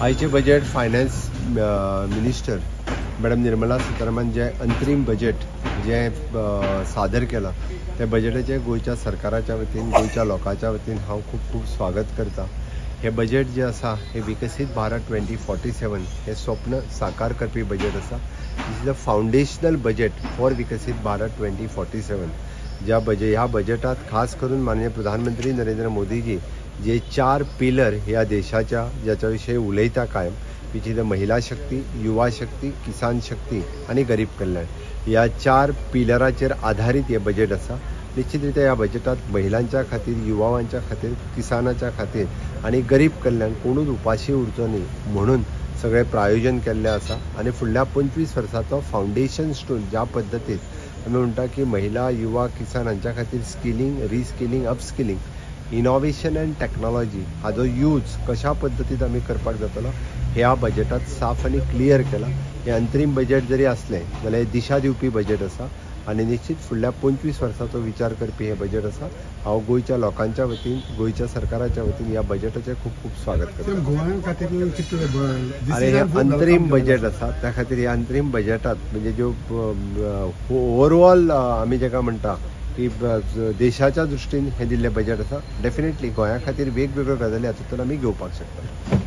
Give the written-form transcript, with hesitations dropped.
आयचे budget finance minister madam Nirmala Sitharaman जे अंतरीम बजेट जे सादर केला त्या बजेटाचे गोयच्या सरकाराच्या वतीन गोयच्या लोकांच्या वतीन हांव खूप खूप स्वागत करता। हे बजेट जे आसा हे विकसित भारत 2047 हे स्वप्न साकार करपी बजेट आसा। This is a foundational budget for विकसित भारत 2047। ह्या बजेटात खास करून माननीय प्रधानमंत्री नरेंद्र मोदीजी जे 4 पिलर ह्या देशाच्या ज्याच्या विषयी उलयता कायम, विच इज द महिला शक्ती, युवा शक्ती, किसान शक्ती आणि गरीब कल्याण, ह्या 4 पिलराचेर आधारित हे बजेट आसा। निश्चितरित्या ह्या बजेटात महिलांच्या खातीर, युवावांच्या खातीर, किसानाच्या खातीर आणि गरीब कल्याण कोणूच उपाशी उरचो न्ही म्हणून सगळे प्रायोजन केल्लें आसा। आणि फुडल्या 25 वर्सांचो फाउंडेशन स्टोन ज्या पद्दतीन आमी म्हणटा की महिला, युवा, किसान हांच्या खातीर skilling, reskilling, upskilling, innovation and technology हाजो यूज कशा पद्दतीन आमी करपाक जातलो ह्या बजेटात साफ आनी क्लियर केला। हे अंतरीम बजेट जरी असलें जाल्यार दिशा दिवपी बजेट आसा आणि निश्चित फुडल्या 25 वर्सांचो विचार करपी हे बजेट आसा। हांव गोयच्या लोकांच्या वतीन, गोयच्या सरकाराच्या वतीन ह्या बजेटाचें खूप खूप स्वागत करता। आणि हे अंतरीम बजेट आसा त्या खातीर ह्या अंतरीम बजेटात म्हणजे ज्यो ओवरऑल आमी जेका म्हणटा की देशाच्या दृश्टीन हे दिल्लें बजेट आसा। डेफिनेटली गोंया खातीर वेगवेगळ्यो गजाली हातूंतल्यान आमी घेवपाक शकता।